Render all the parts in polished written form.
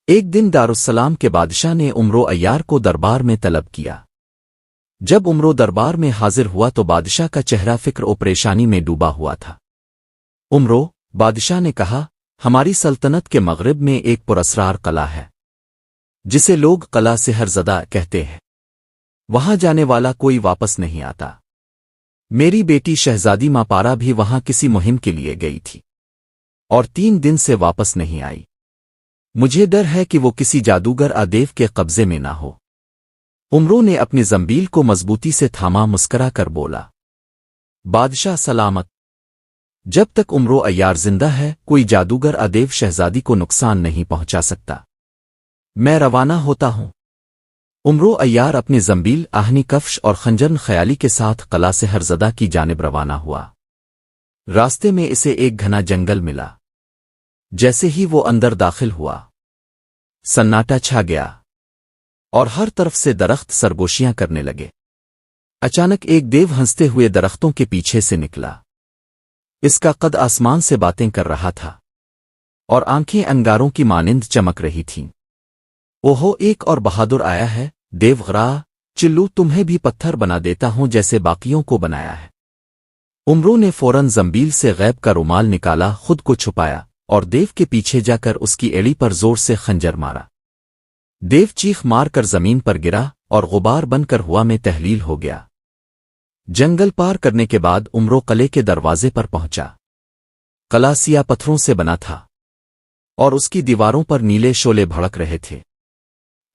ایک دن دارالسلام کے بادشاہ نے عمرو عیار کو دربار میں طلب کیا۔ جب عمرو دربار میں حاضر ہوا تو بادشاہ کا چہرہ فکر و پریشانی میں ڈوبا ہوا تھا۔ عمرو، بادشاہ نے کہا، ہماری سلطنت کے مغرب میں ایک پراسرار قلعہ ہے جسے لوگ قلعہ سحر زدہ کہتے ہیں۔ وہاں جانے والا کوئی واپس نہیں آتا۔ میری بیٹی شہزادی ماپارا بھی وہاں کسی مہم کے لیے گئی تھی اور 3 دن سے واپس نہیں آئی۔ مجھے ڈر ہے کہ وہ کسی جادوگر آدیو کے قبضے میں نہ ہو۔ عمرو نے اپنی زنبیل کو مضبوطی سے تھاما، مسکرا کر بولا، بادشاہ سلامت۔ جب تک عمرو عیار زندہ ہے کوئی جادوگر آدیو شہزادی کو نقصان نہیں پہنچا سکتا۔ میں روانہ ہوتا ہوں۔ عمرو عیار اپنی زنبیل، آہنی کفش اور خنجر خیالی کے ساتھ قلعہ سحر زدہ کی جانب روانہ ہوا۔ راستے میں اسے ایک گھنا جنگل ملا۔ جیسے ہی وہ اندر داخل ہوا، سناٹا چھا گیا اور ہر طرف سے درخت سرگوشیاں کرنے لگے۔ اچانک ایک دیو ہنستے ہوئے درختوں کے پیچھے سے نکلا۔ اس کا قد آسمان سے باتیں کر رہا تھا اور آنکھیں انگاروں کی مانند چمک رہی تھیں۔ اوہو، ایک اور بہادر آیا ہے، دیو غرا، چلو تمہیں بھی پتھر بنا دیتا ہوں جیسے باقیوں کو بنایا ہے۔ عمرو نے فوراً زنبیل سے غیب کا رومال نکالا، خود کو چھپایا اور دیو کے پیچھے جا کر اس کی ایڑی پر زور سے خنجر مارا۔ دیو چیخ مار کر زمین پر گرا اور غبار بن کر ہوا میں تحلیل ہو گیا۔ جنگل پار کرنے کے بعد عمرو قلعے کے دروازے پر پہنچا۔ قلعہ سیاہ پتھروں سے بنا تھا اور اس کی دیواروں پر نیلے شعلے بھڑک رہے تھے۔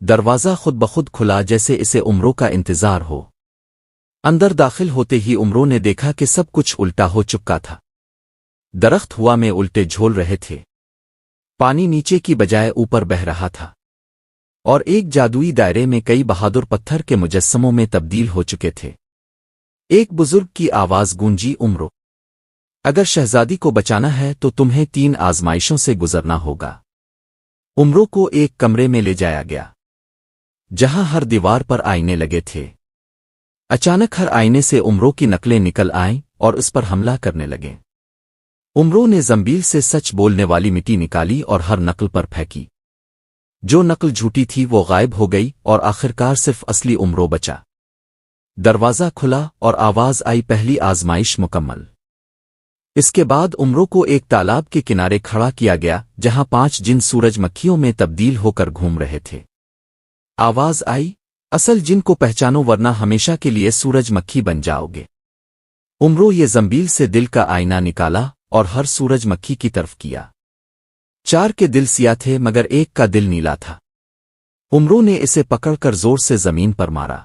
دروازہ خود بخود کھلا جیسے اسے عمرو کا انتظار ہو۔ اندر داخل ہوتے ہی عمرو نے دیکھا کہ سب کچھ الٹا ہو چکا تھا۔ درخت ہوا میں الٹے جھول رہے تھے، پانی نیچے کی بجائے اوپر بہہ رہا تھا اور ایک جادوئی دائرے میں کئی بہادر پتھر کے مجسموں میں تبدیل ہو چکے تھے۔ ایک بزرگ کی آواز گونجی، عمرو، اگر شہزادی کو بچانا ہے تو تمہیں 3 آزمائشوں سے گزرنا ہوگا۔ عمرو کو ایک کمرے میں لے جایا گیا جہاں ہر دیوار پر آئینے لگے تھے۔ اچانک ہر آئینے سے عمرو کی نقلیں نکل آئیں اور اس پر حملہ کرنے لگے۔ عمرو نے زنبیل سے سچ بولنے والی مٹی نکالی اور ہر نقل پر پھینکی۔ جو نقل جھوٹی تھی وہ غائب ہو گئی اور آخرکار صرف اصلی عمرو بچا۔ دروازہ کھلا اور آواز آئی، پہلی آزمائش مکمل۔ اس کے بعد عمرو کو ایک تالاب کے کنارے کھڑا کیا گیا جہاں 5 جن سورج مکھیوں میں تبدیل ہو کر گھوم رہے تھے۔ آواز آئی، اصل جن کو پہچانو ورنہ ہمیشہ کے لیے سورج مکھی بن جاؤ گے۔ عمرو یہ زنبیل سے دل کا آئینہ نکالا اور ہر سورج مکھی کی طرف کیا۔ 4 کے دل سیاہ تھے مگر ایک کا دل نیلا تھا۔ عمرو نے اسے پکڑ کر زور سے زمین پر مارا۔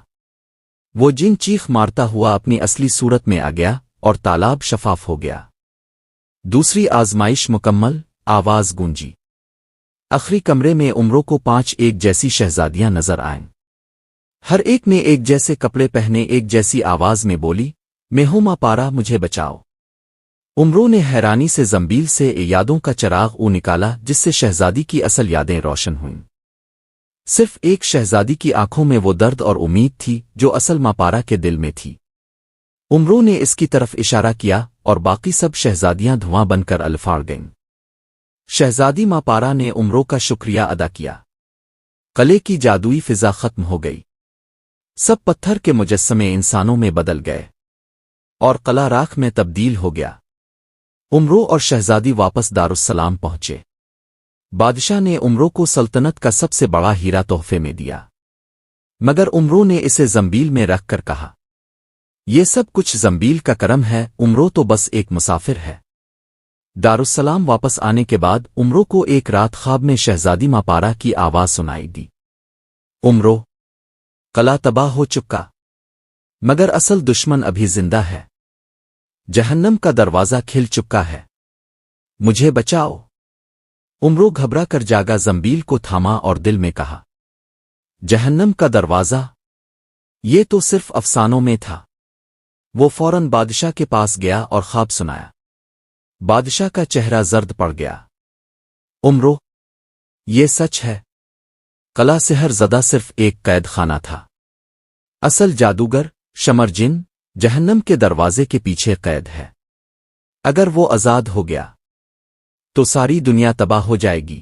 وہ جن چیخ مارتا ہوا اپنی اصلی صورت میں آ گیا اور تالاب شفاف ہو گیا۔ دوسری آزمائش مکمل، آواز گونجی۔ آخری کمرے میں عمرو کو 5 ایک جیسی شہزادیاں نظر آئیں۔ ہر ایک نے ایک جیسے کپڑے پہنے، ایک جیسی آواز میں بولی، میں ہوں ماپارا، مجھے بچاؤ۔ عمرو نے حیرانی سے زنبیل سے یادوں کا چراغ نکالا جس سے شہزادی کی اصل یادیں روشن ہوئیں۔ صرف ایک شہزادی کی آنکھوں میں وہ درد اور امید تھی جو اصل ماپارا کے دل میں تھی۔ عمرو نے اس کی طرف اشارہ کیا اور باقی سب شہزادیاں دھواں بن کر الفاڑ گئیں۔ شہزادی ماپارا نے عمرو کا شکریہ ادا کیا۔ قلعے کی جادوئی فضا ختم ہو گئی۔ سب پتھر کے مجسمے انسانوں میں بدل گئے اور قلعہ راکھ میں تبدیل ہو گیا۔ عمرو اور شہزادی واپس دارالسلام پہنچے۔ بادشاہ نے عمرو کو سلطنت کا سب سے بڑا ہیرا تحفے میں دیا، مگر عمرو نے اسے زنبیل میں رکھ کر کہا، یہ سب کچھ زنبیل کا کرم ہے، عمرو تو بس ایک مسافر ہے۔ دارالسلام واپس آنے کے بعد عمرو کو ایک رات خواب میں شہزادی ماپارا کی آواز سنائی دی، عمرو، قلعہ تباہ ہو چکا مگر اصل دشمن ابھی زندہ ہے۔ جہنم کا دروازہ کھل چکا ہے، مجھے بچاؤ۔ عمرو گھبرا کر جاگا، زنبیل کو تھاما اور دل میں کہا، جہنم کا دروازہ؟ یہ تو صرف افسانوں میں تھا۔ وہ فوراً بادشاہ کے پاس گیا اور خواب سنایا۔ بادشاہ کا چہرہ زرد پڑ گیا۔ عمرو، یہ سچ ہے، قلعہ سحر زدہ صرف ایک قید خانہ تھا۔ اصل جادوگر شمر جن جہنم کے دروازے کے پیچھے قید ہے۔ اگر وہ آزاد ہو گیا تو ساری دنیا تباہ ہو جائے گی۔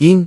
3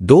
2